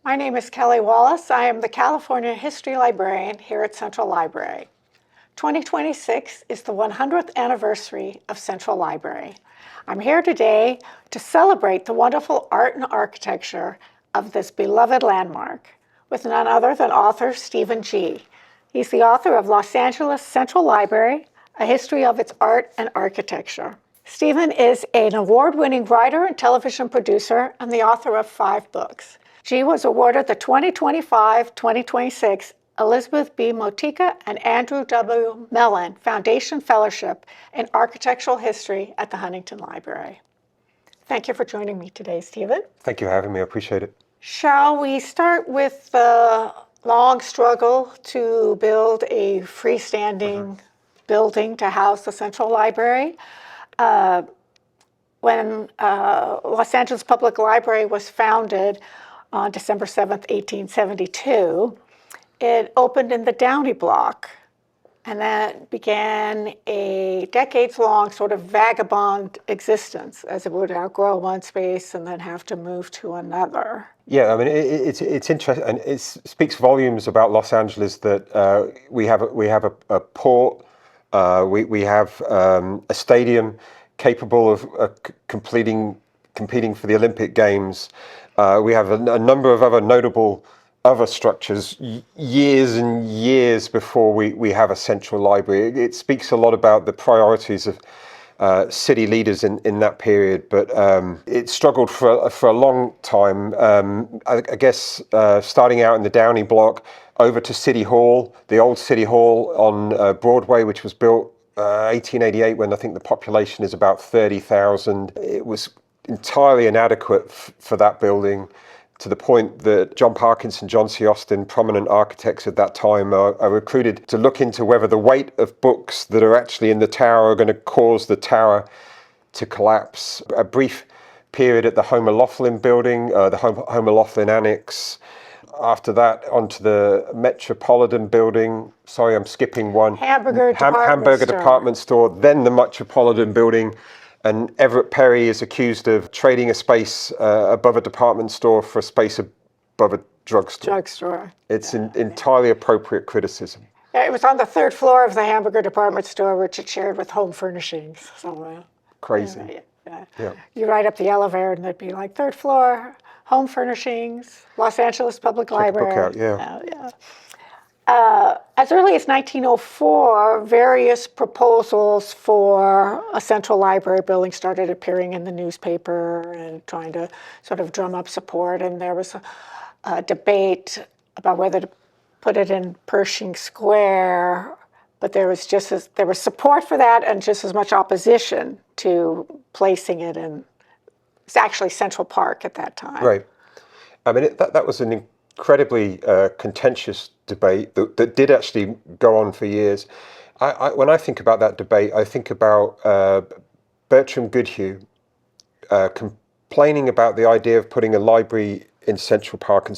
My name is Kelly Wallace. I am the California History Librarian here at Central Library. 2026 is the 100th anniversary of Central Library. I'm here today to celebrate the wonderful art and architecture of this beloved landmark with none other than author Stephen G. He's the author of Los Angeles Central Library, A History of Its Art and Architecture. Stephen is an award-winning writer and television producer and the author of 5 books. G was awarded the 2025-2026 Elizabeth B. Motica and Andrew W. Mellon Foundation Fellowship in Architectural History at the Huntington Library. Thank you for joining me today, Stephen. Thank you for having me. I appreciate it. Shall we start with the long struggle to build a freestanding building to house the Central Library? When Los Angeles Public Library was founded on December 7th, 1872, it opened in the Downey Block, and that began a decades-long sort of vagabond existence as it would outgrow one space and then have to move to another. Yeah, I mean, it's interesting, and it speaks volumes about Los Angeles that we have a port, we have a stadium capable of competing for the Olympic Games. We have a number of other notable structures years and years before we have a central library. It speaks a lot about the priorities of city leaders in that period, but it struggled for a long time. I guess starting out in the Downey Block, over to City Hall, the old City Hall on Broadway, which was built 1888 when I think the population is about 30,000. It was entirely inadequate for that building, to the point that John Parkinson, John C. Austin, prominent architects at that time, are recruited to look into whether the weight of books that are actually in the tower are going to cause the tower to collapse. A brief period at the Homer Laughlin building, the Homer Laughlin Annex. After that, onto the Metropolitan building. Sorry, I'm skipping one. Hamburger department store. Then the Metropolitan building. And Everett Perry is accused of trading a space above a department store for a space above a drugstore. It's entirely appropriate criticism. Yeah, it was on the 3rd floor of the Hamburger department store, which it shared with home furnishings. So, crazy. Yeah. You ride up the elevator and it'd be like 3rd floor, home furnishings, Los Angeles Public Library. Check the book out, yeah. As early as 1904, various proposals for a central library building started appearing in the newspaper and trying to sort of drum up support. And there was a debate about whether to put it in Pershing Square, but there was support for that and just as much opposition to placing it in, it's actually Central Park at that time. Right. I mean, that was an incredibly contentious debate that did actually go on for years. When I think about that debate, I think about Bertram Goodhue complaining about the idea of putting a library in Central Park, and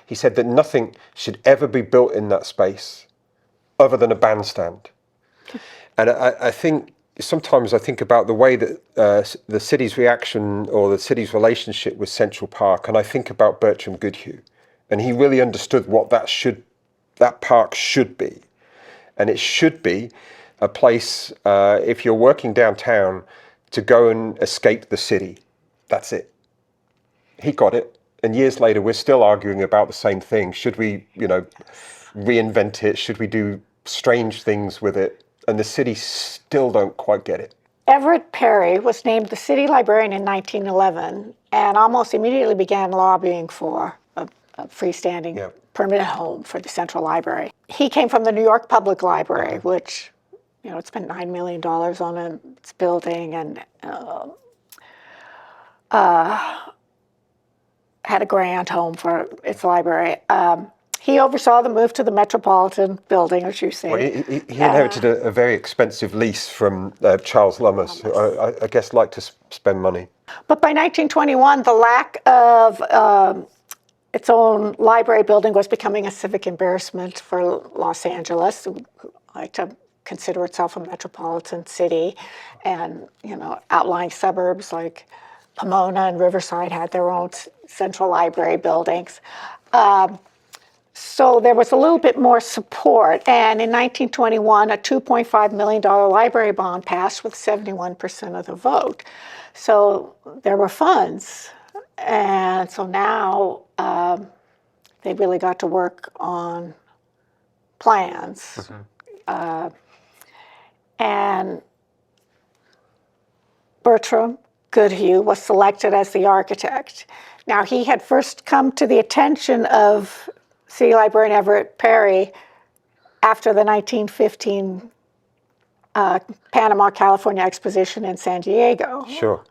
he said that nothing should ever be built in that space other than a bandstand. And I think sometimes I think about the way that the city's reaction or the city's relationship with Central Park, and I think about Bertram Goodhue. And he really understood what that park should be. And it should be a place, if you're working downtown, to go and escape the city. That's it. He got it. And years later, we're still arguing about the same thing. Should we, reinvent it? Should we do strange things with it? And the city still don't quite get it. Everett Perry was named the city librarian in 1911 and almost immediately began lobbying for a freestanding permanent home for the Central Library. He came from the New York Public Library, which, it spent $9 million on its building and had a grand home for its library. He oversaw the move to the Metropolitan building, as you say. Well, he inherited a very expensive lease from Charles Lummis, who I guess liked to spend money. But by 1921, the lack of its own library building was becoming a civic embarrassment for Los Angeles, who like to consider itself a metropolitan city, and outlying suburbs like Pomona and Riverside had their own central library buildings. So there was a little bit more support. And in 1921, a $2.5 million library bond passed with 71% of the vote. So there were funds. And so now they really got to work on plans. And Bertram Goodhue was selected as the architect. Now, he had first come to the attention of City Librarian Everett Perry after the 1915 Panama, California Exposition in San Diego. Sure.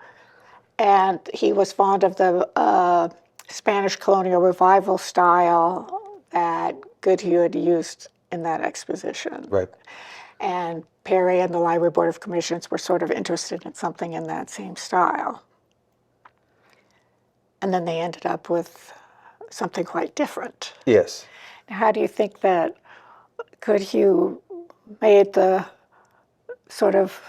And he was fond of the Spanish colonial revival style that Goodhue had used in that exposition. Right. And Perry and the Library Board of Commissioners were sort of interested in something in that same style. And then they ended up with something quite different. Yes. Now, how do you think that Goodhue made the sort of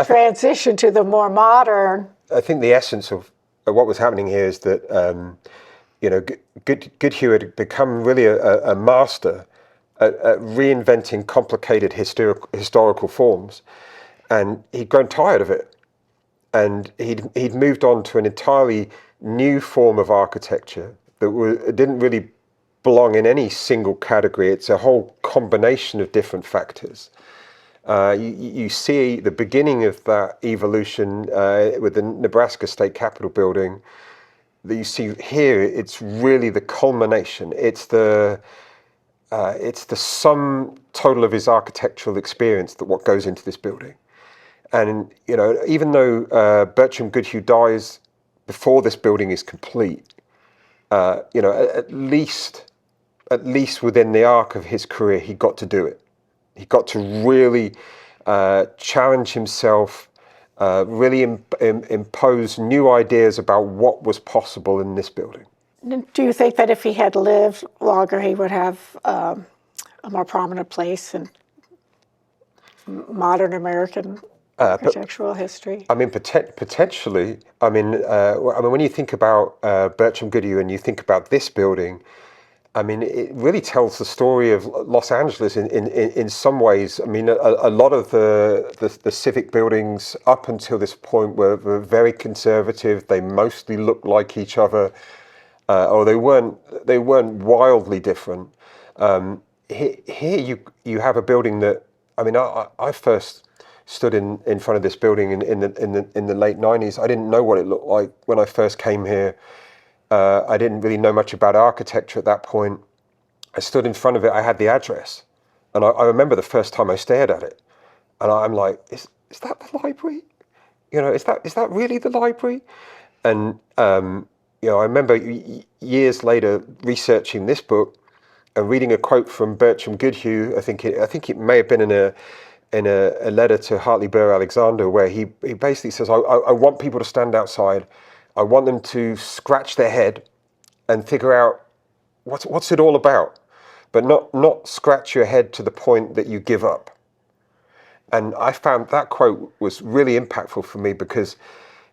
transition to the more modern? I think the essence of what was happening here is that, Goodhue had become really a master at reinventing complicated historical forms, and he'd grown tired of it, and he'd moved on to an entirely new form of architecture that didn't really belong in any single category. It's a whole combination of different factors. You see the beginning of that evolution with the Nebraska State Capitol building. That you see here, it's really the culmination. It's the sum total of his architectural experience that what goes into this building. And even though Bertram Goodhue dies before this building is complete, at least within the arc of his career, he got to do it. He got to really challenge himself, really impose new ideas about what was possible in this building. Do you think that if he had lived longer, he would have a more prominent place in modern American architectural history? I mean, potentially. I mean, when you think about Bertram Goodhue and you think about this building, I mean, it really tells the story of Los Angeles in some ways. I mean, a lot of the civic buildings up until this point were very conservative. They mostly looked like each other, or they weren't wildly different. Here you have a building that, I mean, I first stood in front of this building in the late 90s. I didn't know what it looked like when I first came here. I didn't really know much about architecture at that point. I stood in front of it. I had the address, and I remember the first time I stared at it, and I'm like, "Is that the library? Is that really the library?" And I remember years later researching this book and reading a quote from Bertram Goodhue. I think it may have been in a letter to Hartley Burr Alexander, where he basically says, I want people to stand outside. I want them to scratch their head and figure out what's it all about, but not scratch your head to the point that you give up. And I found that quote was really impactful for me because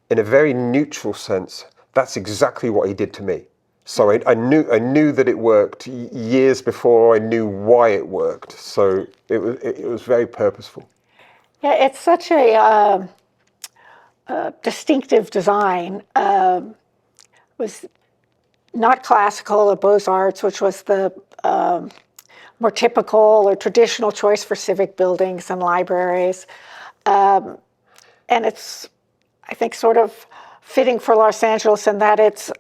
in a very neutral sense, that's exactly what he did to me. So I knew that it worked years before I knew why it worked. So it was very purposeful. Yeah, it's such a distinctive design. Was not classical or Beaux-Arts, which was the more typical or traditional choice for civic buildings and libraries. And it's, I think, sort of fitting for Los Angeles in that it's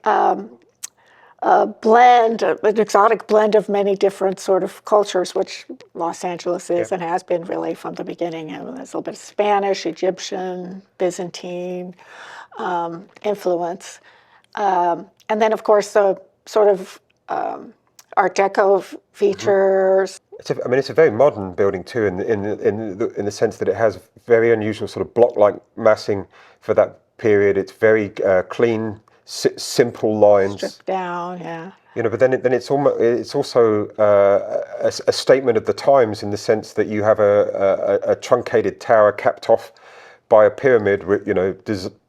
a blend, an exotic blend of many different sort of cultures, which Los Angeles is and has been really from the beginning. And there's a little bit of Spanish, Egyptian, Byzantine influence. And then, of course, the sort of Art Deco features. It's a very modern building too, in the sense that it has very unusual sort of block-like massing for that period. It's very clean, simple lines. Stripped down, yeah. But then it's also a statement of the times in the sense that you have a truncated tower capped off by a pyramid,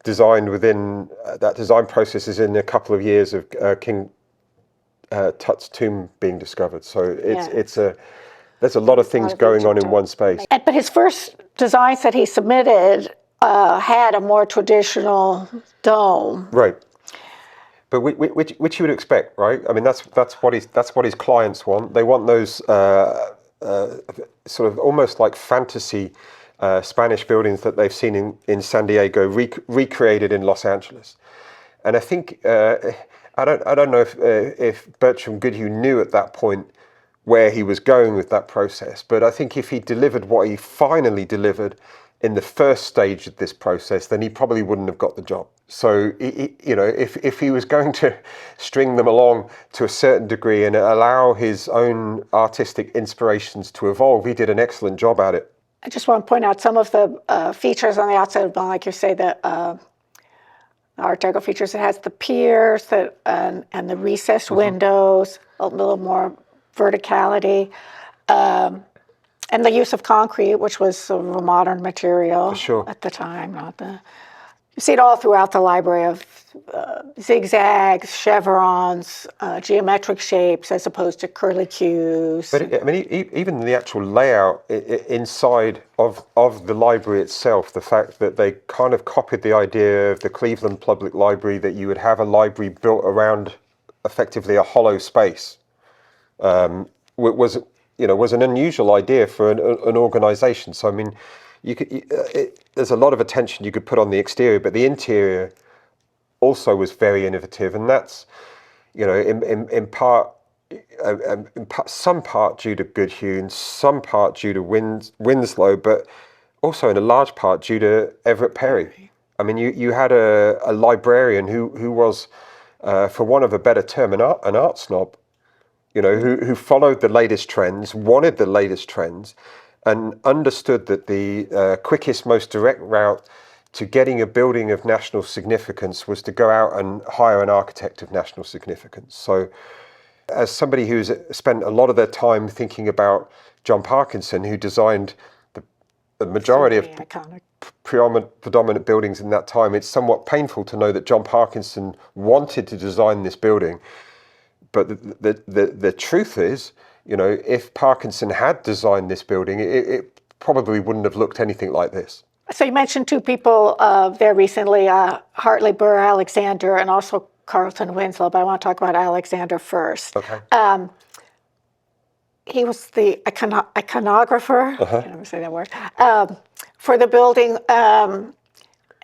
designed within that design process is in a couple of years of King Tut's tomb being discovered. So there's a lot of things going on in one space. But his first designs that he submitted had a more traditional dome. Right. But which you would expect, right? I mean, that's what his clients want. They want those sort of almost like fantasy Spanish buildings that they've seen in San Diego recreated in Los Angeles. And I think I don't know if Bertram Goodhue knew at that point where he was going with that process, but I think if he delivered what he finally delivered in the first stage of this process, then he probably wouldn't have got the job. So, if he was going to string them along to a certain degree and allow his own artistic inspirations to evolve, he did an excellent job at it. I just want to point out some of the features on the outside of the building, like you say, the Art Deco features. It has the piers and the recessed windows, a little more verticality. And the use of concrete, which was sort of a modern material at the time. You see it all throughout the library of zigzags, chevrons, geometric shapes as opposed to curlicues. But even the actual layout inside of the library itself, the fact that they kind of copied the idea of the Cleveland Public Library that you would have a library built around effectively a hollow space, was an unusual idea for an organization. So I mean, there's a lot of attention you could put on the exterior, but the interior also was very innovative, and that's in part some part due to Goodhue and some part due to Winslow, but also in a large part due to Everett Perry. I mean, you had a librarian who was, for want of a better term, an art snob. Who followed the latest trends, wanted the latest trends, and understood that the quickest, most direct route to getting a building of national significance was to go out and hire an architect of national significance. So, as somebody who's spent a lot of their time thinking about John Parkinson, who designed the majority of predominant buildings in that time, it's somewhat painful to know that John Parkinson wanted to design this building. But the truth is, if Parkinson had designed this building, it probably wouldn't have looked anything like this. So you mentioned two people there recently, Hartley Burr Alexander and also Carlton Winslow, but I want to talk about Alexander first. Okay. He was the iconographer, I can never say that word, for the building.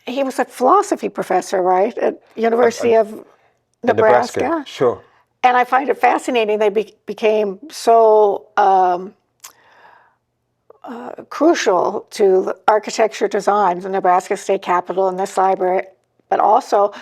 He was a philosophy professor, right, at University of Nebraska? Sure. And I find it fascinating they became so crucial to the architecture design, the Nebraska State Capitol and this library, but also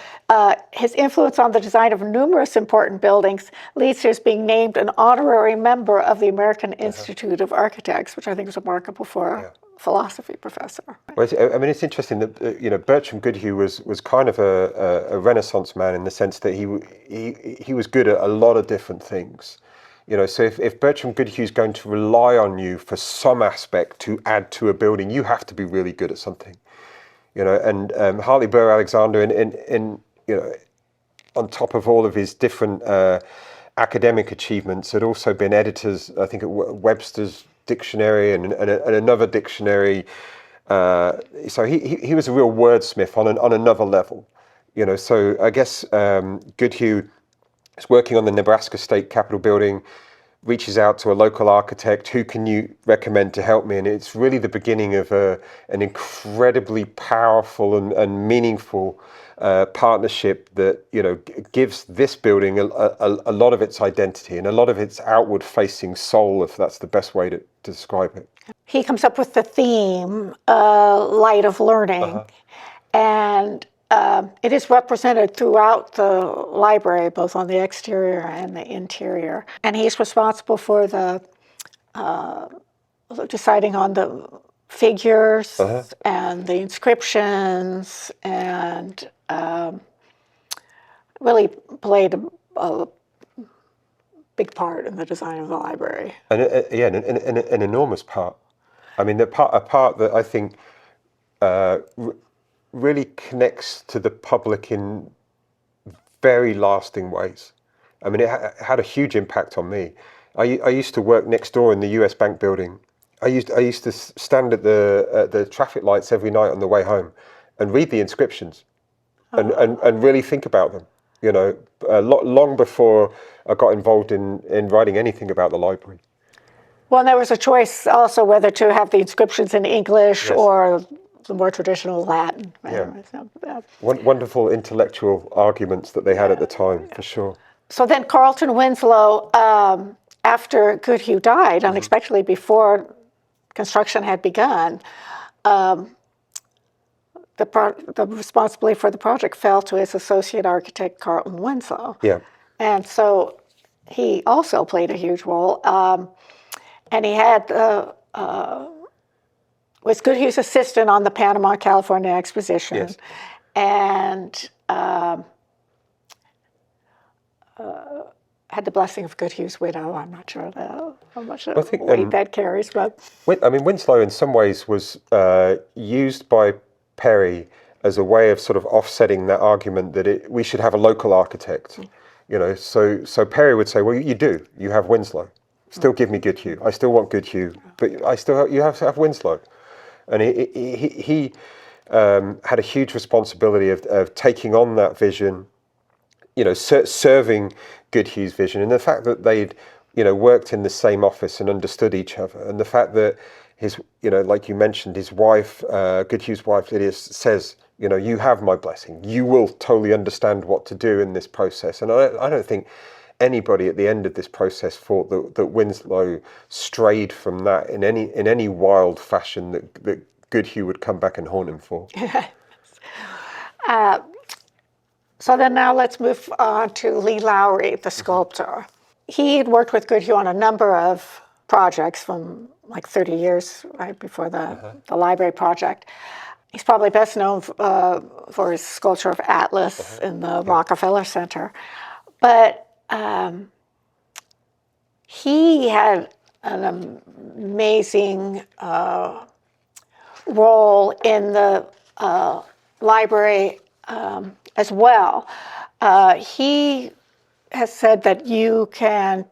his influence on the design of numerous important buildings leads to his being named an honorary member of the American Institute of Architects, which I think is remarkable for a philosophy professor. Well, I mean, it's interesting that Bertram Goodhue was kind of a Renaissance man in the sense that he was good at a lot of different things. So if Bertram Goodhue is going to rely on you for some aspect to add to a building, you have to be really good at something. And Hartley Burr Alexander, on top of all of his different academic achievements, had also been editors, I think, at Webster's Dictionary and another dictionary. So he was a real wordsmith on another level. So I guess Goodhue is working on the Nebraska State Capitol building, reaches out to a local architect, who can you recommend to help me? And it's really the beginning of an incredibly powerful and meaningful partnership that gives this building a lot of its identity and a lot of its outward-facing soul, if that's the best way to describe it. He comes up with the theme, light of learning, and it is represented throughout the library, both on the exterior and the interior. And he's responsible for the deciding on the figures and the inscriptions, and really played a big part in the design of the library. And an enormous part. I mean, a part that I think really connects to the public in very lasting ways. I mean, it had a huge impact on me. I used to work next door in the US Bank building. I used to stand at the traffic lights every night on the way home and read the inscriptions and really think about them. You know, long before I got involved in writing anything about the library. Well, there was a choice also whether to have the inscriptions in English Yes. or the more traditional Latin. Yeah. Wonderful intellectual arguments that they had at the time, for sure. So then Carlton Winslow, after Goodhue died, unexpectedly before construction had begun, the responsibility for the project fell to his associate architect, Carlton Winslow. Yeah. And so he also played a huge role. And he had was Goodhue's assistant on the Panama, California Exposition. Yes. And had the blessing of Goodhue's widow. I'm not sure how much weight that carries, but I mean, Winslow in some ways was used by Perry as a way of sort of offsetting that argument that we should have a local architect. You know, so Perry would say, well, you have Winslow. Still give me Goodhue. I still want Goodhue, but you have to have Winslow. And he had a huge responsibility of taking on that vision, you know, serving Goodhue's vision, and the fact that they'd, you know, worked in the same office and understood each other, and the fact that his, you know, like you mentioned, his wife, Goodhue's wife, Lydia, says, you know, you have my blessing. You will totally understand what to do in this process. And I don't think anybody at the end of this process thought that Winslow strayed from that in any wild fashion that Goodhue would come back and haunt him for. So then now let's move on to Lee Lowry, the sculptor. He had worked with Goodhue on a number of projects from like 30 years right before the library project. He's probably best known for his sculpture of Atlas in the Rockefeller Center. But he had an amazing role in the library as well. He has said that you can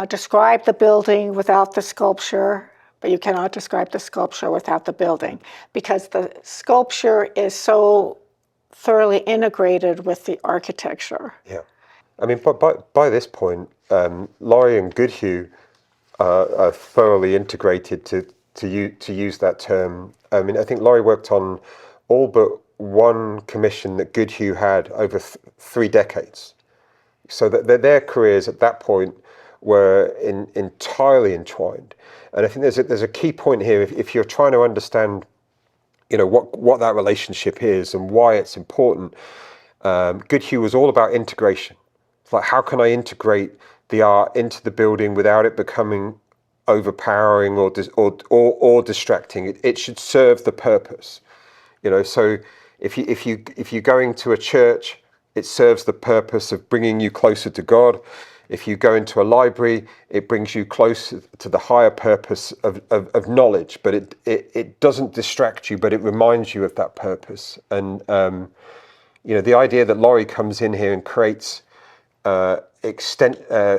describe the building without the sculpture, but you cannot describe the sculpture without the building, because the sculpture is so thoroughly integrated with the architecture. Yeah. I mean, by this point, Laurie and Goodhue are thoroughly integrated, to use that term. I mean, I think Laurie worked on all but one commission that Goodhue had over 3 decades. So that their careers at that point were entirely entwined. And I think there's a key point here. If you're trying to understand, you know, what that relationship is and why it's important, Goodhue was all about integration. It's like, how can I integrate the art into the building without it becoming overpowering or distracting? It should serve the purpose, you know. So if you're going to a church, it serves the purpose of bringing you closer to God. If you go into a library, it brings you closer to the higher purpose of knowledge, but it doesn't distract you, but it reminds you of that purpose. And you know, the idea that Laurie comes in here and creates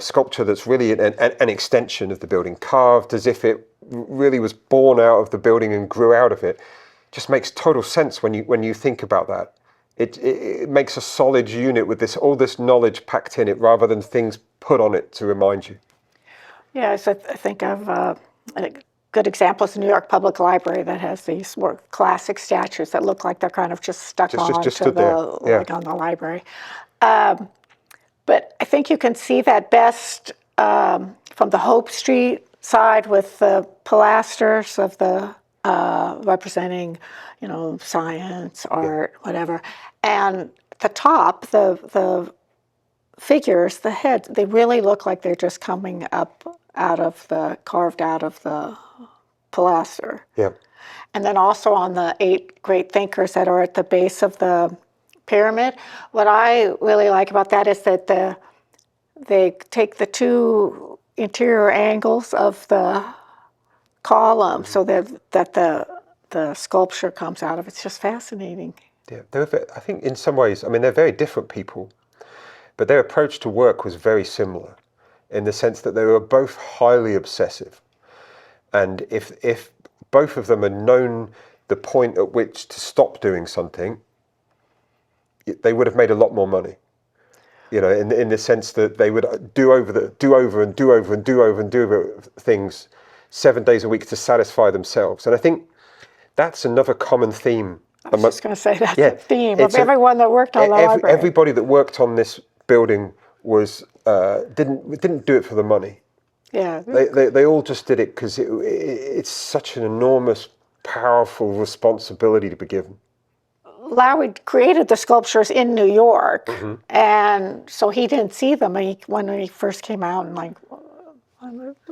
sculpture that's really an extension of the building, carved as if it really was born out of the building and grew out of it, just makes total sense when you think about that. It makes a solid unit with all this knowledge packed in it, rather than things put on it to remind you. Yes, I think of a good example is the New York Public Library that has these more classic statues that look like they're kind of just stuck on the library. But I think you can see that best from the Hope Street side with the pilasters of the representing, you know, science, art, whatever. And at the top, the figures, the heads, they really look like they're just coming up carved out of the pilaster. Yeah. And then also on the 8 great thinkers that are at the base of the pyramid, what I really like about that is that they take the 2 interior angles of the column so that the the sculpture comes out of. It's just fascinating. Yeah, I think in some ways, I mean, they're very different people, but their approach to work was very similar in the sense that they were both highly obsessive. And if both of them had known the point at which to stop doing something, they would have made a lot more money. You know, in the sense that they would do over things 7 days a week to satisfy themselves. And I think that's another common theme. I was just going to say that's the theme of everyone that worked on the library. Everybody that worked on this building was didn't do it for the money. Yeah, they all just did it because it's such an enormous, powerful responsibility to be given. Lowery created the sculptures in New York, and so he didn't see them when he first came out in like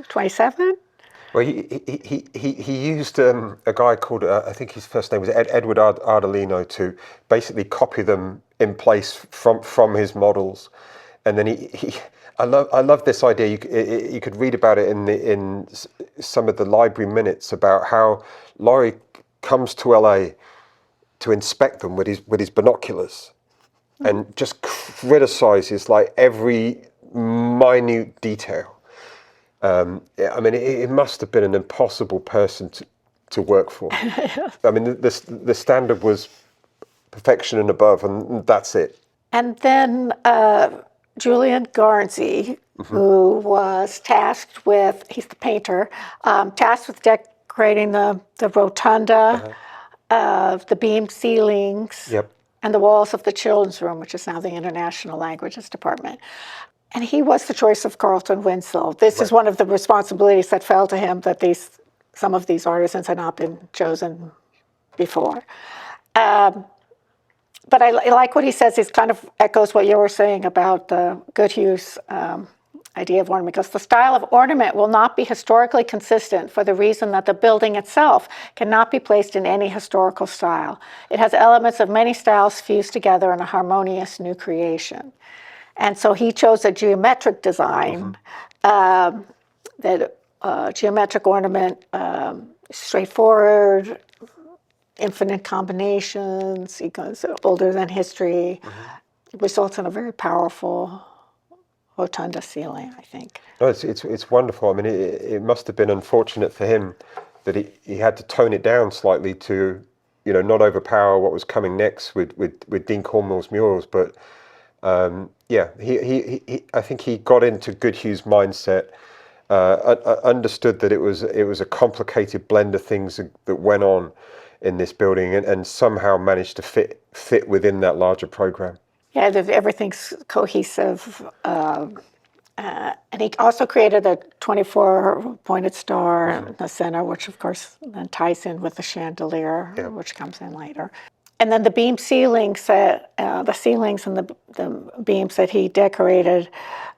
27. Well, he used a guy called I think his first name was Edward Ardelino to basically copy them in place from his models, and then I love this idea. You could read about it in some of the library minutes about how Lowery comes to LA to inspect them with his binoculars, and just criticizes like every minute detail. I mean, it must have been an impossible person to work for. I mean, the standard was perfection and above, and that's it. And then Julian Garnsey, who was tasked with, he's the painter, tasked with decorating the rotunda, the beam ceilings, and the walls of the children's room, which is now the International Languages Department. And he was the choice of Carlton Winslow. This is one of the responsibilities that fell to him, that some of these artisans had not been chosen before. But I like what he says. It kind of echoes what you were saying about Goodhue's idea of ornament, because the style of ornament will not be historically consistent for the reason that the building itself cannot be placed in any historical style. It has elements of many styles fused together in a harmonious new creation. And so he chose a geometric design, geometric ornament, straightforward, infinite combinations. He goes older than history. It results in a very powerful rotunda ceiling, I think. No, it's wonderful. I mean, it must have been unfortunate for him that he had to tone it down slightly to, you know, not overpower what was coming next with Dean Cornwell's murals. But yeah, I think he got into Goodhue's mindset, understood that it was a complicated blend of things that went on in this building, and somehow managed to fit within that larger program. Yeah, everything's cohesive. And he also created a 24-pointed star in the center, which of course then ties in with the chandelier, which comes in later. And then the beam ceilings, the ceilings and the beams that he decorated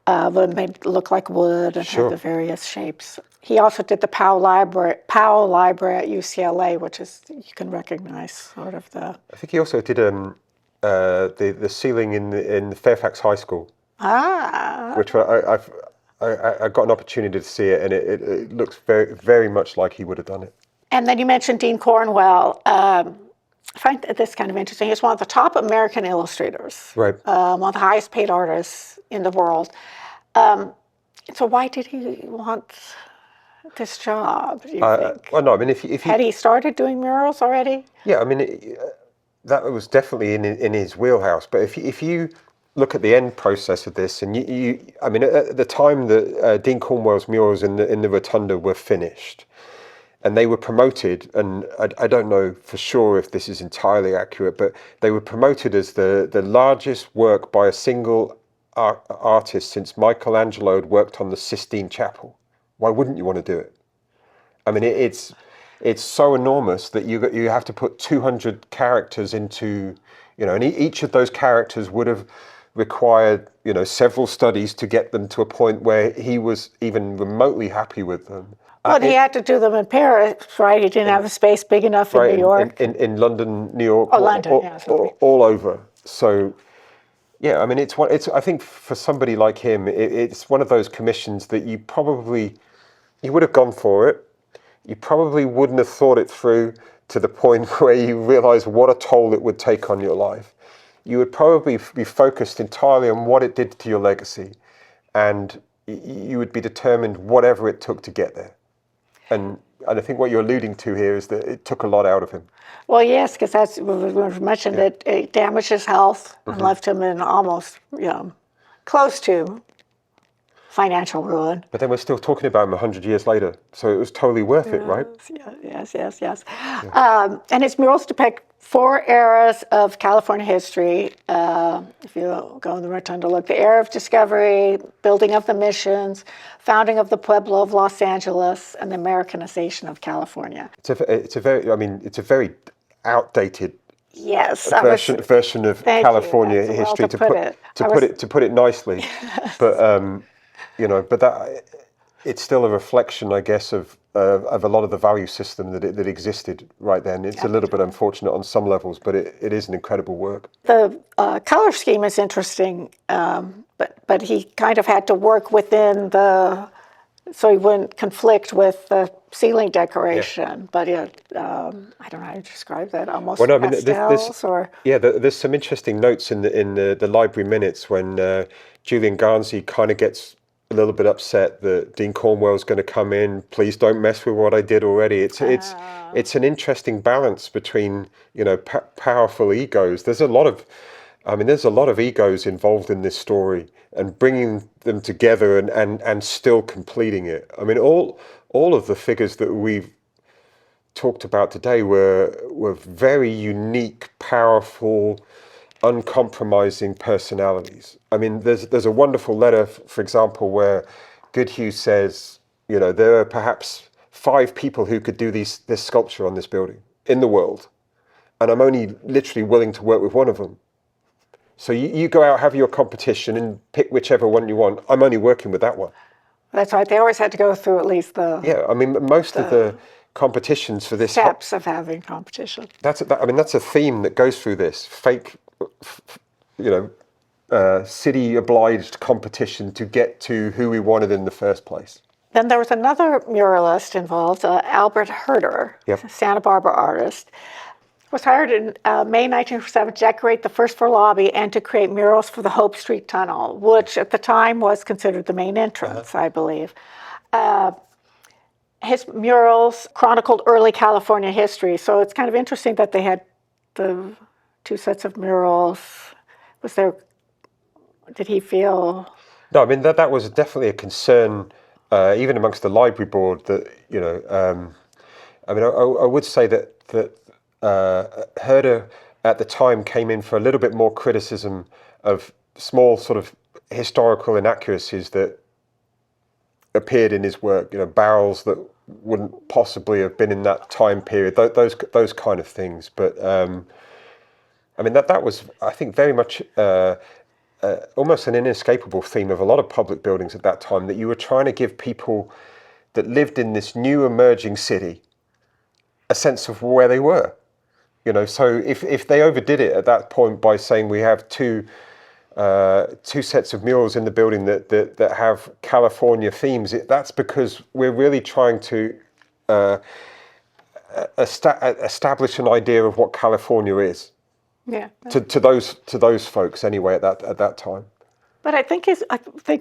were made look like wood and had the various shapes. He also did the Powell Library at UCLA, which is, you can recognize sort of the... I think he also did the ceiling in the Fairfax High School. Which I got an opportunity to see it, and it looks very, very much like he would have done it. And then you mentioned Dean Cornwell. I find this kind of interesting. He's one of the top American illustrators, right? One of the highest paid artists in the world. So why did he want this job, do you think? Well, no, I mean, if had he started doing murals already? Yeah, I mean, that was definitely in his wheelhouse. But if you look at the end process of this, and I mean, at the time that Dean Cornwell's murals in the Rotunda were finished, and they were promoted, and I don't know for sure if this is entirely accurate, but they were promoted as the largest work by a single artist since Michelangelo had worked on the Sistine Chapel. Why wouldn't you want to do it? I mean, it's so enormous that you have to put 200 characters into, you know, and each of those characters would have required, you know, several studies to get them to a point where he was even remotely happy with them. Well, he had to do them in Paris, right? He didn't have a space big enough in New York. In London, New York, all over. So, yeah, I mean, it's I think for somebody like him, it's one of those commissions that you would have gone for it. You probably wouldn't have thought it through to the point where you realize what a toll it would take on your life, you would probably be focused entirely on what it did to your legacy, and you would be determined whatever it took to get there. And I think what you're alluding to here is that it took a lot out of him. Well, yes, because that's we mentioned it damaged his health and left him in almost close to financial ruin. But then we're still talking about him 100 years later, so it was totally worth it, right? Yes. And his murals depict 4 eras of California history. If you go in the rotunda, look, the era of discovery, building of the missions, founding of the Pueblo of Los Angeles, and the Americanization of California. It's a very outdated version of California history, to put it nicely. But but that it's still a reflection, I guess, of a lot of the value system that existed right then. It's a little bit unfortunate on some levels, but it is an incredible work. The color scheme is interesting, but he kind of had to work within so he wouldn't conflict with the ceiling decoration. But I don't know how to describe that. Almost pastels, there's some interesting notes in the library minutes when Julian Garnsey kind of gets a little bit upset that Dean Cornwell's going to come in. Please don't mess with what I did already. It's an interesting balance between powerful egos. There's a lot of egos involved in this story, and bringing them together and still completing it. I mean, all of the figures that we've talked about today were very unique, powerful, uncompromising personalities. I mean, there's a wonderful letter, for example, where Goodhue says, there are perhaps 5 people who could do this sculpture on this building in the world, and I'm only literally willing to work with one of them. So you go out, have your competition, and pick whichever one you want. I'm only working with that one. That's right. They always had to go through at least most of the competitions for this steps of having competition. That's a theme that goes through this fake, city obliged competition to get to who we wanted in the first place. Then there was another muralist involved, Albert Herder, a Santa Barbara artist, was hired in May 1907 to decorate the first floor lobby and to create murals for the Hope Street Tunnel, which at the time was considered the main entrance, I believe. His murals chronicled early California history, so it's kind of interesting that they had the 2 sets of murals. Did he feel? No, I mean, that was definitely a concern, even amongst the library board, that, I would say that Herder at the time came in for a little bit more criticism of small sort of historical inaccuracies that appeared in his work, barrels that wouldn't possibly have been in that time period, those kind of things. But that was, I think, very much almost an inescapable theme of a lot of public buildings at that time, that you were trying to give people that lived in this new emerging city a sense of where they were. So if they overdid it at that point by saying we have two sets of murals in the building that have California themes, that's because we're really trying to establish an idea of what California is. Yeah. To those folks anyway at that time. But I think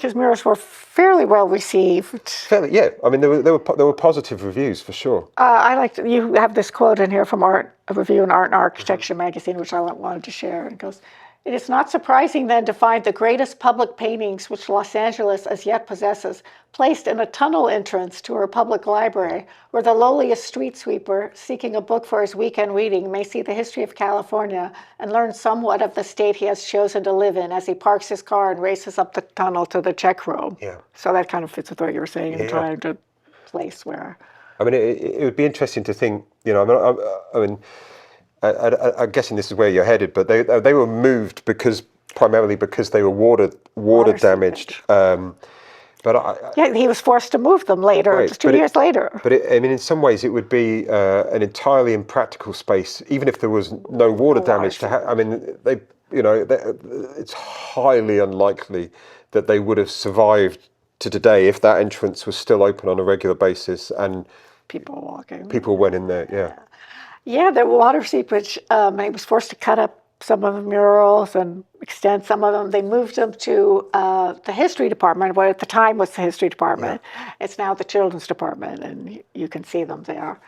his murals were fairly well received. Yeah. I mean, there were positive reviews for sure. You have this quote in here from a review in Art and Architecture magazine, which I wanted to share. It goes, "It is not surprising then to find the greatest public paintings which Los Angeles as yet possesses placed in a tunnel entrance to her public library, where the lowliest street sweeper seeking a book for his weekend reading may see the history of California and learn somewhat of the state he has chosen to live in as he parks his car and races up the tunnel to the check room." Yeah. So that kind of fits with what you were saying in trying to place where. I mean, it would be interesting to think, I'm guessing this is where you're headed, but they were moved primarily because they were water damaged. He was forced to move them later, right, just 2 years later. But in some ways, it would be an entirely impractical space, even if there was no water damage to have. I mean, it's highly unlikely that they would have survived to today if that entrance was still open on a regular basis and people walking. People went in there, yeah. Yeah, the water seepage, he was forced to cut up some of the murals and extend some of them. They moved them to the history department, what at the time was the history department. It's now the children's department, and you can see them there.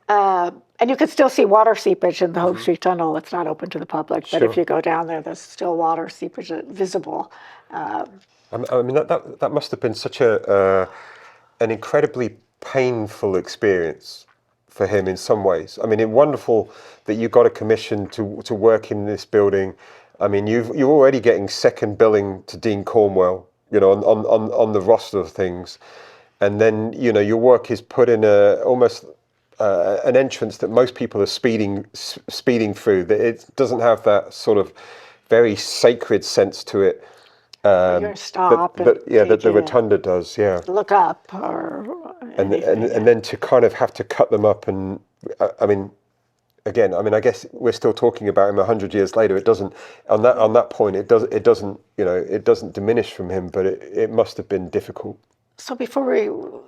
And you can still see water seepage in the Hope Street Tunnel. It's not open to the public, but if Sure. you go down there, there's still water seepage visible. I mean, that must have been such an incredibly painful experience for him in some ways. I mean, it's wonderful that you got a commission to work in this building. I mean, you're already getting second billing to Dean Cornwell, you know, on the roster of things, and then you know your work is put in almost an entrance that most people are speeding through. That it doesn't have that sort of very sacred sense to it. You're going to stop That the rotunda does, yeah. Look up or anything. And then to kind of have to cut them up, and I mean, again, I mean, I guess we're still talking about him 100 years later. It doesn't on that point. It doesn't you know it doesn't diminish from him, but it must have been difficult. So before we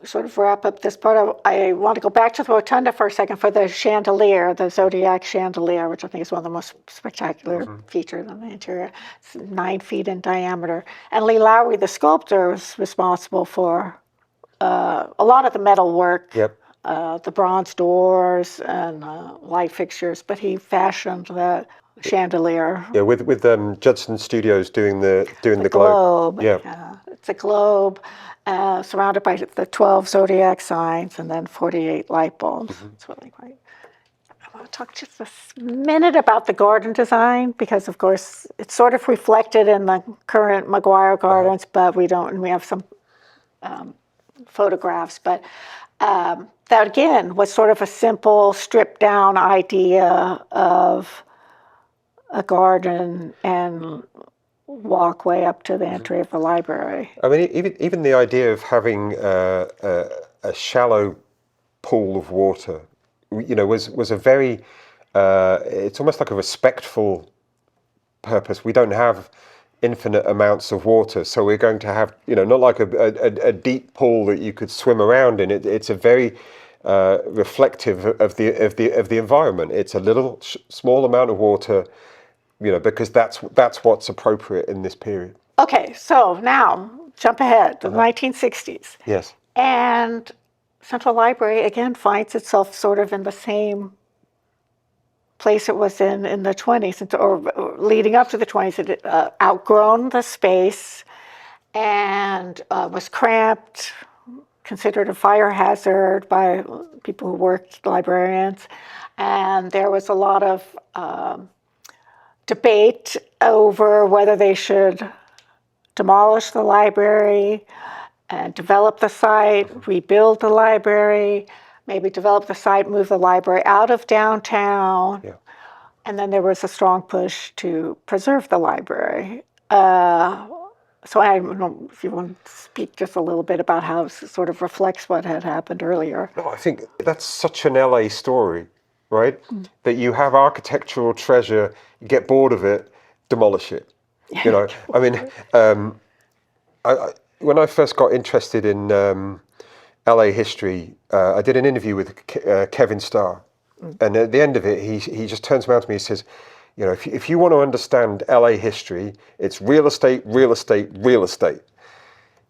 sort of wrap up this part, I want to go back to the rotunda for a second for the chandelier, the zodiac chandelier, which I think is one of the most spectacular features in the interior. It's 9 feet in diameter. And Lee Lowry, the sculptor, was responsible for a lot of the metal work, Yep. the bronze doors and light fixtures, but he fashioned the chandelier. Yeah, with Judson Studios doing the globe. Yeah. It's a globe surrounded by the 12 zodiac signs and then 48 light bulbs. It's really great. I want to talk just a minute about the garden design because, of course, it's sort of reflected in the current Maguire Gardens, but we have some photographs. But that, again, was sort of a simple, stripped-down idea of a garden and walkway up to the entry of the library. I mean, even the idea of having a shallow pool of water, you know, was a very. It's almost like a respectful purpose. We don't have infinite amounts of water, so we're going to have, you know, not like a deep pool that you could swim around in. It's a very reflective of the environment. It's a little small amount of water. You know, because that's what's appropriate in this period. Okay, so now jump ahead to the 1960s. Yes. And Central Library again finds itself sort of in the same place it was in the 20s, or leading up to the 20s. It outgrown the space and was cramped, considered a fire hazard by people who worked, librarians, and there was a lot of debate over whether they should demolish the library and develop the site, rebuild the library, maybe develop the site, move the library out of downtown. Yeah. And then there was a strong push to preserve the library. So I don't know if you want to speak just a little bit about how it sort of reflects what had happened earlier. No, I think that's such an LA story, right? That you have architectural treasure, you get bored of it, demolish it. You know, I mean, when I first got interested in LA history, I did an interview with Kevin Starr, and at the end of it, he just turns around to me and says, you know, if you want to understand LA history, it's real estate, real estate, real estate.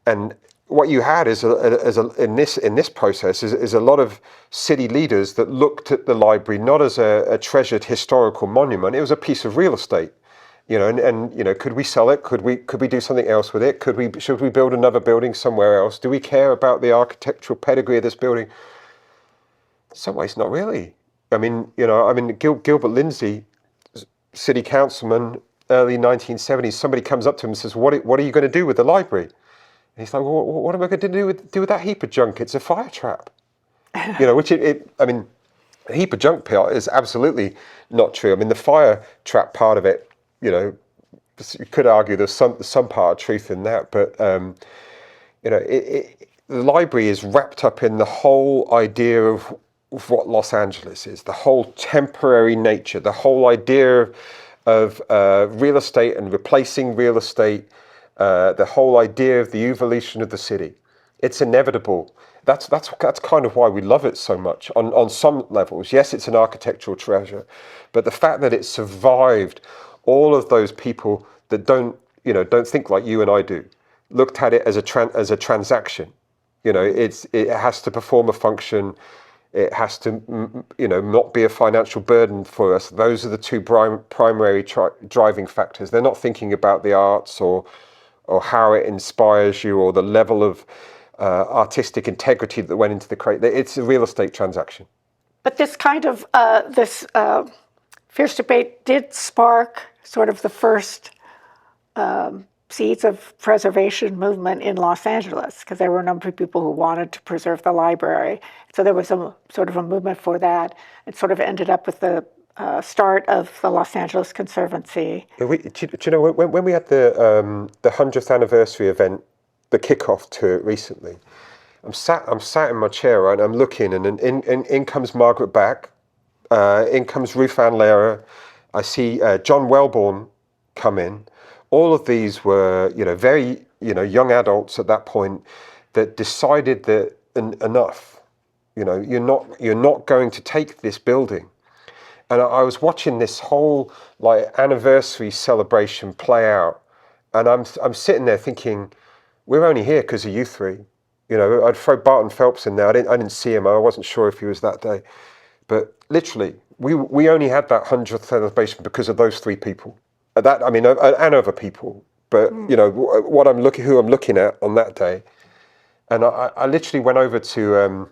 And what you had is in this process is a lot of city leaders that looked at the library not as a treasured historical monument. It was a piece of real estate, you know. And you know, could we sell it? Could we do something else with it? Should we build another building somewhere else? Do we care about the architectural pedigree of this building? In some ways, not really. I mean, you know, Gilbert Lindsay, city councilman, early 1970s. Somebody comes up to him and says, "What are you going to do with the library?" And he's like, well, what am I going to do with that heap of junk? It's a fire trap. You know, which a heap of junk part is absolutely not true. I mean, the fire trap part of it, you know, you could argue there's some part of truth in that, but, you know, the library is wrapped up in the whole idea of what Los Angeles is, the whole temporary nature, the whole idea of real estate and replacing real estate, the whole idea of the evolution of the city. It's inevitable that's kind of why we love it so much on some levels. Yes, it's an architectural treasure, but the fact that it survived all of those people that don't think like you and I do, looked at it as a transaction. It has to perform a function. It has to, not be a financial burden for us. Those are the two primary driving factors. They're not thinking about the arts or how it inspires you or the level of artistic integrity that went into the create. It's a real estate transaction. But this kind of this fierce debate did spark sort of the first seeds of preservation movement in Los Angeles, because there were a number of people who wanted to preserve the library. So there was a sort of a movement for that. It sort of ended up with the start of the Los Angeles Conservancy. Do you know when we had the 100th anniversary event, the kickoff to it recently? I'm sat in my chair, right, and I'm looking, and in comes Margaret Back, in comes Ruth Ann Lehrer. I see John Wellborn come in. All of these were, very, young adults at that point that decided that enough. You're not going to take this building. And I was watching this whole anniversary celebration play out, and I'm sitting there thinking, we're only here because of you three. I'd throw Barton Phelps in there. I didn't see him. I wasn't sure if he was that day, but literally, we only had that 100th celebration because of those three people. And other people, but who I'm looking at on that day, and I literally went over to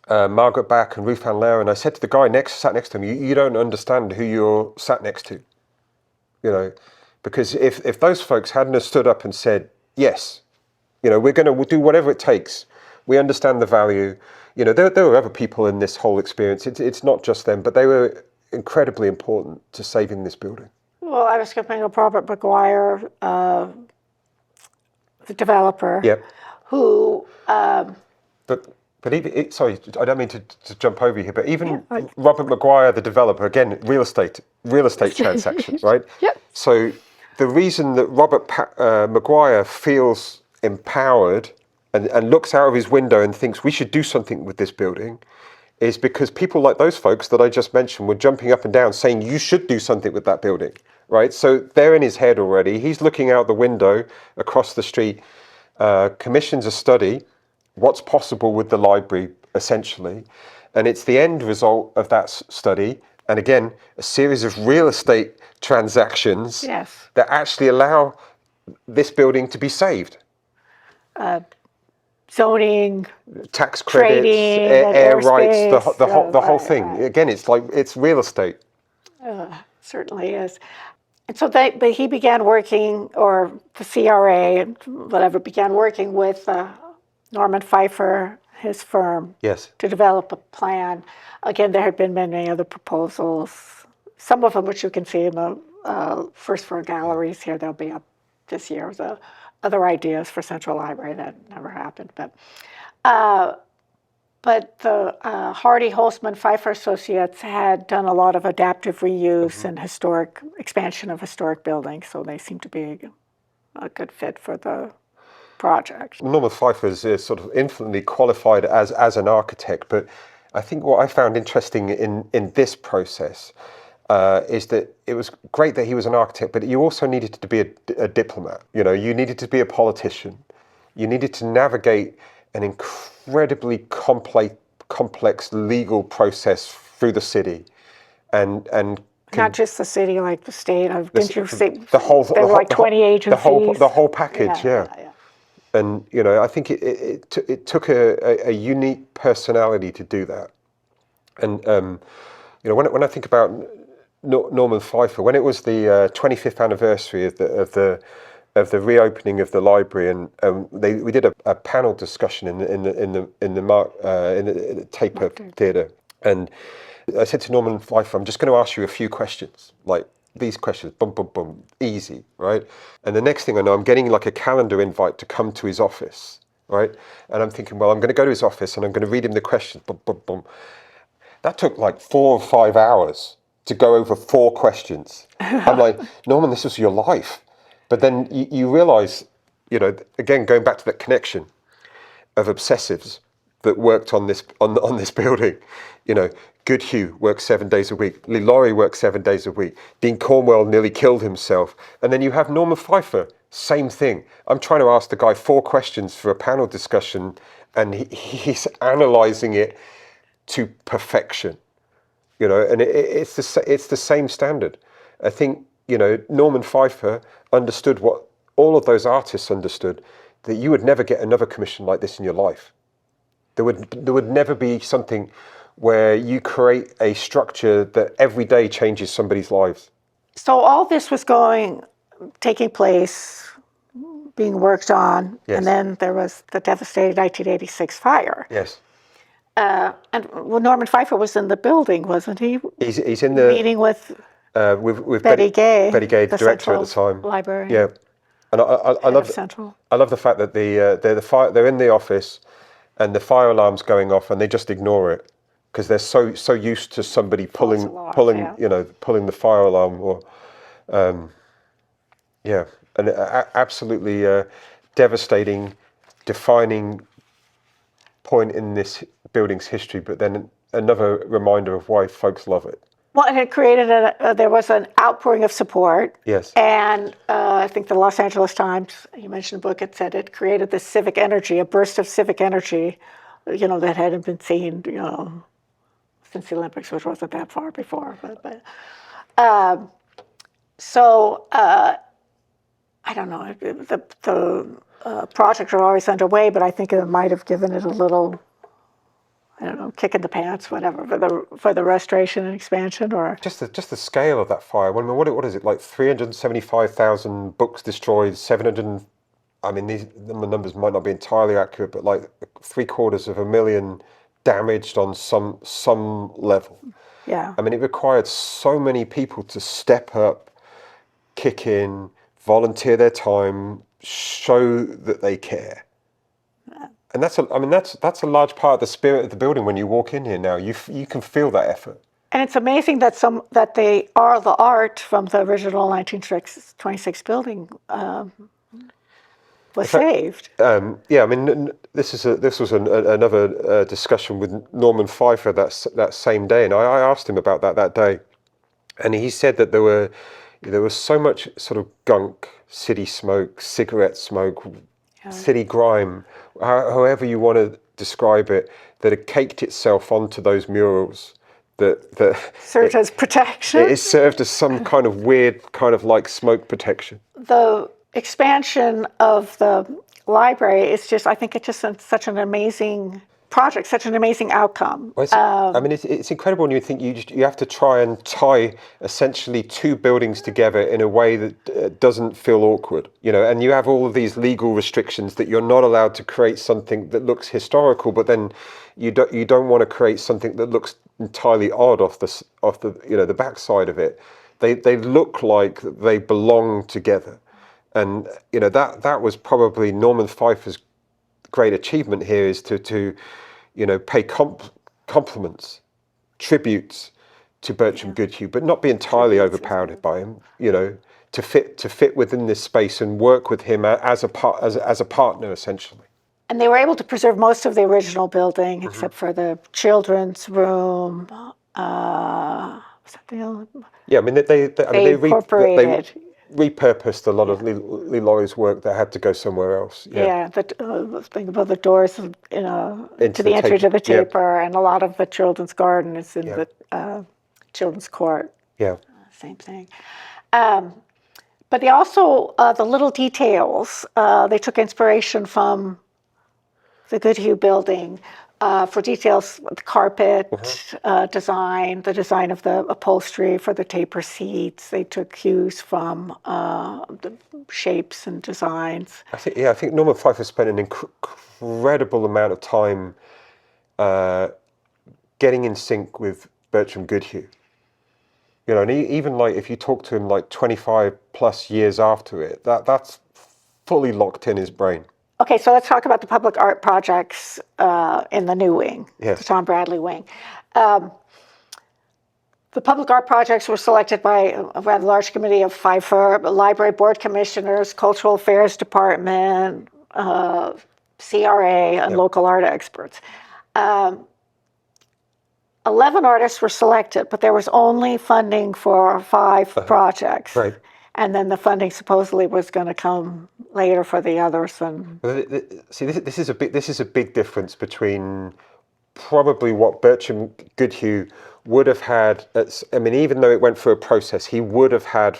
Margaret Back and Ruth Ann Lehrer, and I said to the guy sat next to him, you don't understand who you're sat next to, because if those folks hadn't have stood up and said, yes, we're going to do whatever it takes, we understand the value, there were other people in this whole experience. It's not just them, but they were incredibly important to saving this building. Well, I was going to bring up Robert McGuire, the developer, Yep. who... But even, sorry, I don't mean to jump over here, but even Robert McGuire, the developer, again, real estate transactions, right? Yep. So the reason that Robert McGuire feels empowered and looks out of his window and thinks we should do something with this building is because people like those folks that I just mentioned were jumping up and down saying you should do something with that building, right? So they're in his head already. He's looking out the window across the street, commissions a study, what's possible with the library, essentially. And it's the end result of that study, and again, a series of real estate transactions that actually allow this building to be saved. Zoning, tax credits, air rights, the whole thing. Right. Again, it's real estate. Certainly is. And so he began working, or the CRA, whatever, began working with Norman Pfeiffer, his firm, to develop a plan. Again, there had been many other proposals, some of them which you can see in the first floor galleries here. They'll be up this year. The other ideas for Central Library that never happened. But the Hardy, Holzman, Pfeiffer Associates had done a lot of adaptive reuse and historic expansion of historic buildings, so they seem to be a good fit for the project. Norman Pfeiffer is sort of infinitely qualified as an architect, but I think what I found interesting in this process is that it was great that he was an architect, but you also needed to be a diplomat. You needed to be a politician. You needed to navigate an incredibly complex legal process through the city, and not just the city, like the state. Didn't you say the whole? There were like 20 agencies. The whole package, yeah. And I think it took a unique personality to do that. And when I think about Norman Pfeiffer, when it was the 25th anniversary of the reopening of the library, and we did a panel discussion in the Taper Theatre, and I said to Norman Pfeiffer, I'm just going to ask you a few questions, like these questions, boom, boom, boom, easy, right? And the next thing I know, I'm getting like a calendar invite to come to his office, right? And I'm thinking, well, I'm going to go to his office and I'm going to read him the questions, boom, boom, boom. That took like 4 or 5 hours to go over 4 questions. I'm like, Norman, this was your life. But then you realize, again, going back to that connection of obsessives, that worked on this building. You know, Goodhue worked 7 days a week. Lee Laurie worked 7 days a week. Dean Cornwell nearly killed himself. And then you have Norman Pfeiffer, same thing. I'm trying to ask the guy 4 questions for a panel discussion, and he's analysing it to perfection. You know, and it's the same standard. I think, you know, Norman Pfeiffer understood what all of those artists understood, that you would never get another commission like this in your life. There would never be something where you create a structure that every day changes somebody's lives. So all this was taking place, being worked on, Yes. and then there was the devastating 1986 fire. Yes. And Norman Pfeiffer was in the building, wasn't he? He's in the meeting with Betty Gay, the director at the time. Librarian. Yeah, and I love Central. I love the fact that they're in the office, and the fire alarm's going off, and they just ignore it because they're so used to somebody pulling yeah. you know, pulling the fire alarm, or yeah, and absolutely devastating, defining point in this building's history, but then another reminder of why folks love it. Well, and it created there was an outpouring of support. Yes. And I think the Los Angeles Times, you mentioned the book, it said it created this civic energy, a burst of civic energy, you know, that hadn't been seen, you know, since the Olympics, which wasn't that far before. So I don't know, the projects are always underway, but I think it might have given it a little, I don't know, kick in the pants, whatever, for the restoration and expansion, or just the scale of that fire. I mean, what is it, like 375,000 books destroyed, 700. I mean, these numbers might not be entirely accurate, but like 750,000 damaged on some level. Yeah. I mean, it required so many people to step up, kick in, volunteer their time, show that they care. And that's a large part of the spirit of the building when you walk in here now. You can feel that effort. And it's amazing that the art from the original 1926 building was saved. Yeah, I mean, this was another discussion with Norman Pfeiffer that same day, and I asked him about that day, and he said that there was so much sort of gunk, city smoke, cigarette smoke, city grime, however you want to describe it, that it caked itself onto those murals. That served as protection. It served as some kind of weird, kind of like smoke protection. The expansion of the library is just, I think it's just such an amazing project, such an amazing outcome. Well, I mean, it's incredible when you think you have to try and tie essentially 2 buildings together in a way that doesn't feel awkward, you know, and you have all of these legal restrictions that you're not allowed to create something that looks historical, but then you don't want to create something that looks entirely odd off the you know, the backside of it. They look like they belong together, and you know, that was probably Norman Pfeiffer's great achievement here, is to you know, pay compliments, tributes to Bertram Goodhue, but not be entirely overpowered by him. You know, to fit within this space and work with him as a partner, essentially. And they were able to preserve most of the original building, except for the children's room. Something else. Yeah, I mean, they incorporated. They repurposed a lot of Lee Laurie's work that had to go somewhere else. Yeah, the thing about the doors, you know, Into to the entry to the yeah. taper, and a lot of the children's garden is in the children's court. Yeah. Same thing. But they also, the little details, they took inspiration from the Goodhue building for details, the carpet design, the design of the upholstery for the taper seats. They took cues from the shapes and designs. I think Norman Pfeiffer spent an incredible amount of time getting in sync with Bertram Goodhue. You know, and even like if you talk to him like 25 plus years after it, that's fully locked in his brain. Okay, so let's talk about the public art projects in the new wing, Yes. the Tom Bradley wing. The public art projects were selected by a rather large committee of Pfeiffer, library board commissioners, cultural affairs department, CRA, and local art experts. 11 artists were selected, but there was only funding for 5 projects. Right. And then the funding supposedly was going to come later for the others. And See, this is a big difference between probably what Bertram Goodhue would have had. I mean, even though it went through a process, he would have had.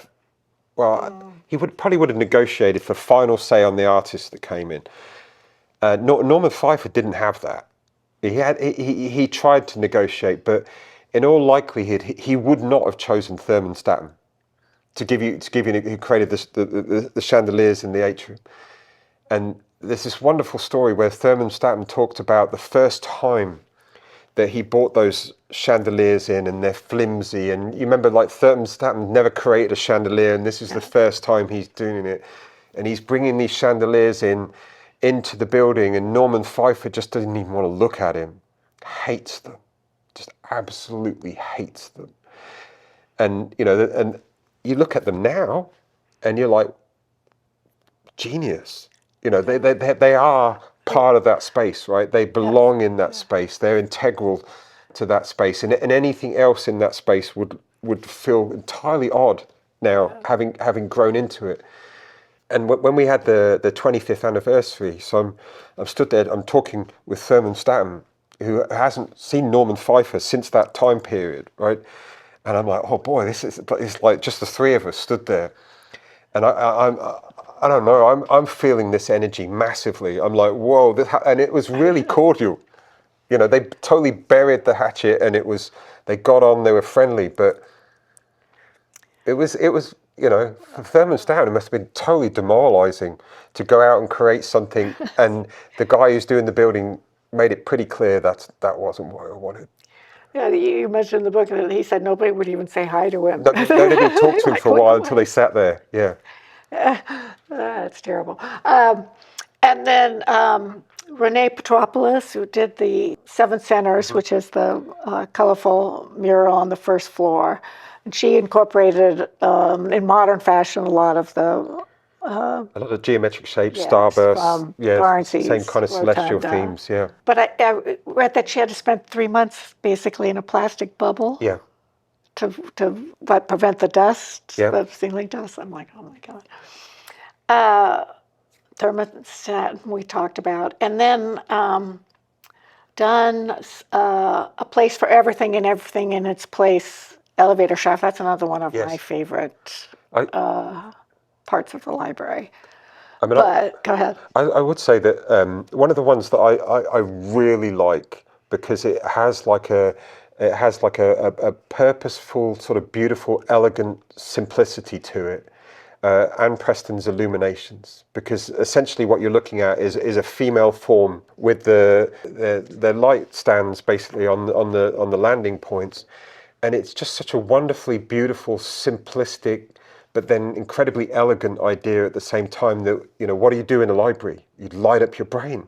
Well, he probably would have negotiated for final say on the artists that came in. Norman Pfeiffer didn't have that. He tried to negotiate, but in all likelihood, he would not have chosen Thurman Statham to give you who created the chandeliers in the atrium. And there's this wonderful story where Thurman Statham talked about the first time that he bought those chandeliers in, and they're flimsy. And you remember, like, Thurman Statham never created a chandelier, and this is the first time he's doing it. And he's bringing these chandeliers into the building, and Norman Pfeiffer just doesn't even want to look at him. Hates them. Just absolutely hates them. And, and you look at them now, and you're like, genius. They are part of that space, right? They belong in that space. They're integral to that space. And anything else in that space would feel entirely odd now, having grown into it. And when we had the 25th anniversary, so I'm stood there, I'm talking with Thurman Statham, who hasn't seen Norman Pfeiffer since that time period, right? And I'm like, oh boy, it's like just the three of us stood there. And I don't know, I'm feeling this energy massively. I'm like, whoa, and it was really cordial. They totally buried the hatchet, and they got on, they were friendly, but it was for Thurman Statham, it must have been totally demoralizing to go out and create something, and the guy who's doing the building made it pretty clear that wasn't what I wanted. yeah, you mentioned in the book that he said nobody would even say hi to him. Nobody would talk to him for a while until they sat there. Yeah. That's terrible. And then Renee Petropoulos, who did the Seven Centers, which is the colorful mural on the first floor, and she incorporated in modern fashion a lot of the a lot of geometric shapes, starbursts, same kind of celestial themes, yeah. But I read that she had to spend 3 months basically in a plastic bubble. Yeah. To prevent the dust, Yeah. the ceiling dust. I'm like, oh my God. Thermostat we talked about, and then done a place for everything and everything in its place. Elevator shaft. That's another one of my favorite parts of the library. But go ahead. I would say that one of the ones that I really like, because it has like a purposeful, sort of beautiful, elegant simplicity to it. Anne Preston's Illuminations, because essentially what you're looking at is a female form with the light stands basically on the landing points, and it's just such a wonderfully beautiful, simplistic, but then incredibly elegant idea at the same time. That what do you do in a library? You light up your brain,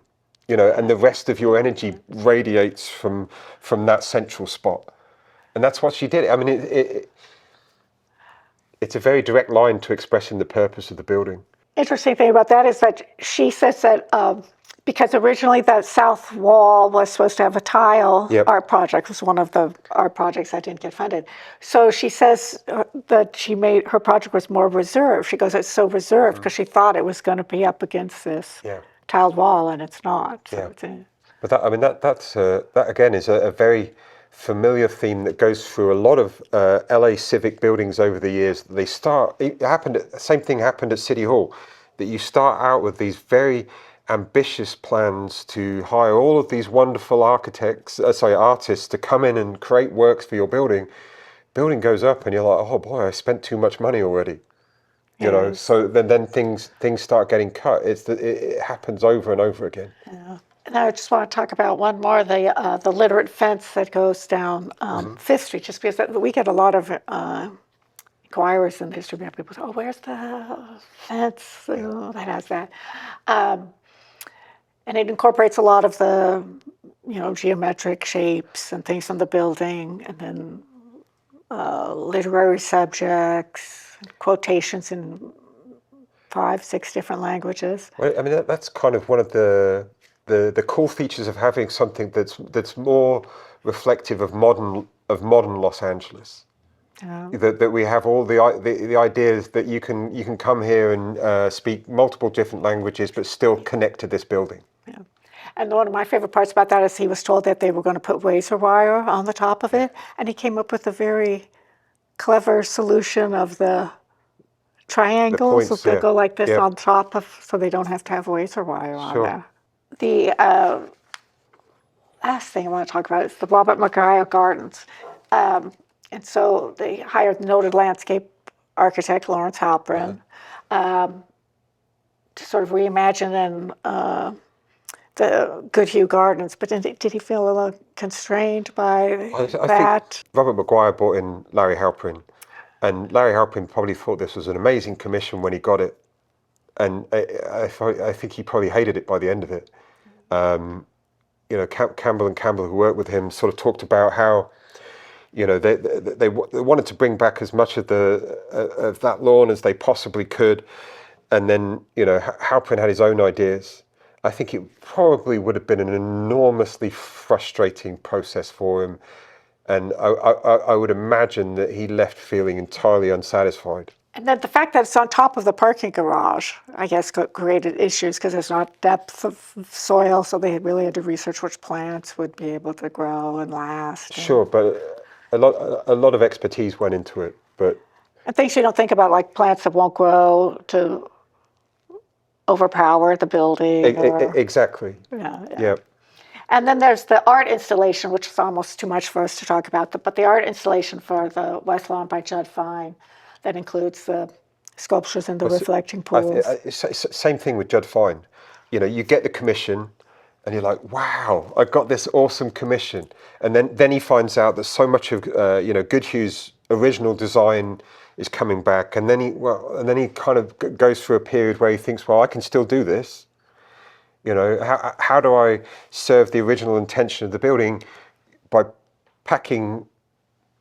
and the rest of your energy radiates from that central spot, and that's what she did. I mean, it's a very direct line to expressing the purpose of the building. Interesting thing about that is that she says that because originally that south wall was supposed to have a tile art project. It was one of the art projects that didn't get funded. So she says that her project was more reserved. She goes, it's so reserved because she thought it was going to be up against this tiled wall, and it's not. So but that again is a very familiar theme that goes through a lot of LA civic buildings over the years. Same thing happened at City Hall, that you start out with these very ambitious plans to hire all of these wonderful artists to come in and create works for your building. Building goes up and you're like, oh boy, I spent too much money already. So then things start getting cut. It happens over and over again. Yeah. And I just want to talk about one more, the literate fence that goes down Fifth Street, just because we get a lot of inquiries in the history. People say, oh, where's the fence that has that? And it incorporates a lot of the, geometric shapes and things from the building, and then literary subjects, quotations in 5, 6 different languages. Well, I mean, that's kind of one of the the cool features of having something that's more reflective of modern Los Angeles. That we have all the ideas that you can come here and speak multiple different languages, but still connect to this building. Yeah. And one of my favorite parts about that is he was told that they were going to put razor wire on the top of it, and he came up with a very clever solution of the triangles points, that yeah. go like this Yep. on top of, so they don't have to have razor wire on Sure. there. The last thing I want to talk about is the Robert McGuire Gardens. And so they hired noted landscape architect Lawrence Halprin to sort of reimagine the Goodhue Gardens. But did he feel a little constrained by I that? think Robert McGuire brought in Larry Halprin, and Larry Halprin probably thought this was an amazing commission when he got it, and I think he probably hated it by the end of it. Campbell and Campbell, who worked with him, sort of talked about how, they wanted to bring back as much of that lawn as they possibly could, and then Halprin had his own ideas. I think it probably would have been an enormously frustrating process for him, and I would imagine that he left feeling entirely unsatisfied. And then the fact that it's on top of the parking garage, I guess, created issues because there's not depth of soil, so they really had to research which plants would be able to grow and last. Sure, but a lot of expertise went into it. But and things you don't think about, like plants that won't grow to overpower the building. Exactly. Yeah. And then there's the art installation, which is almost too much for us to talk about, but the art installation for the West Lawn by Judd Fine, that includes the sculptures in the reflecting pools. Same thing with Judd Fine. You get the commission, and you're like, wow, I got this awesome commission. And then he finds out that so much of Goodhue's original design is coming back, and then he kind of goes through a period where he thinks, well, I can still do this. How do I serve the original intention of the building by packing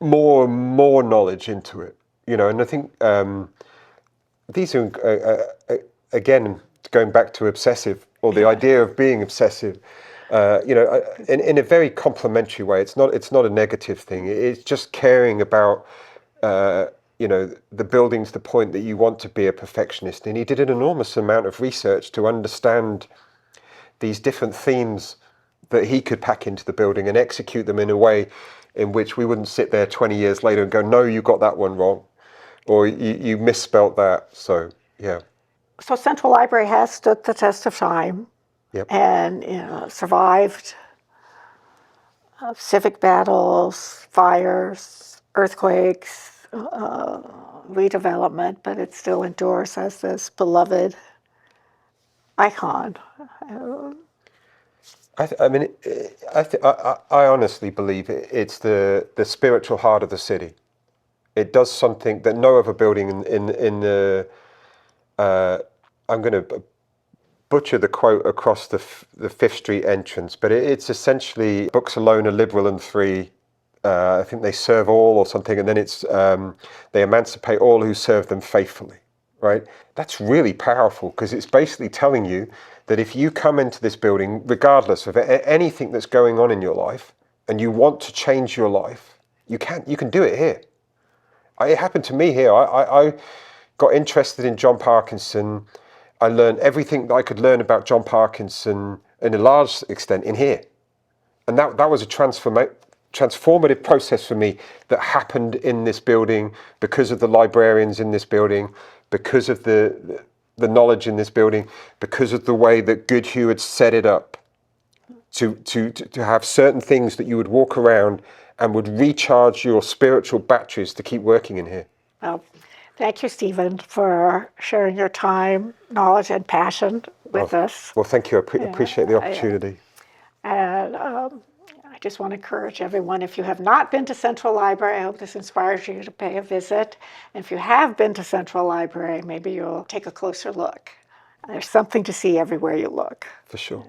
more and more knowledge into it? And I think these are, again, going back to obsessive, or the idea of being obsessive, in a very complimentary way. It's not a negative thing. It's just caring about, the building to the point that you want to be a perfectionist. And he did an enormous amount of research to understand these different themes that he could pack into the building and execute them in a way in which we wouldn't sit there 20 years later and go, no, you got that one wrong, or you misspelt that. So, yeah. So Central Library has stood the test of time. Yep. And survived civic battles, fires, earthquakes, redevelopment, but it still endures as this beloved icon. I honestly believe it's the spiritual heart of the city. It does something that no other building in the. I'm going to butcher the quote across the Fifth Street entrance, but it's essentially books alone are liberal and free. I think they serve all or something, and then it's they emancipate all who serve them faithfully. Right? That's really powerful, because it's basically telling you that if you come into this building, regardless of anything that's going on in your life, and you want to change your life, you can do it here. It happened to me here. I got interested in John Parkinson. I learned everything that I could learn about John Parkinson in a large extent in here. And that was a transformative process for me that happened in this building because of the librarians in this building, because of the knowledge in this building, because of the way that Goodhue had set it up to have certain things that you would walk around and would recharge your spiritual batteries to keep working in here. Well, thank you, Stephen, for sharing your time, knowledge, and passion with us. Well, thank you. I appreciate the opportunity. And I just want to encourage everyone, if you have not been to Central Library, I hope this inspires you to pay a visit. And if you have been to Central Library, maybe you'll take a closer look. There's something to see everywhere you look. For sure.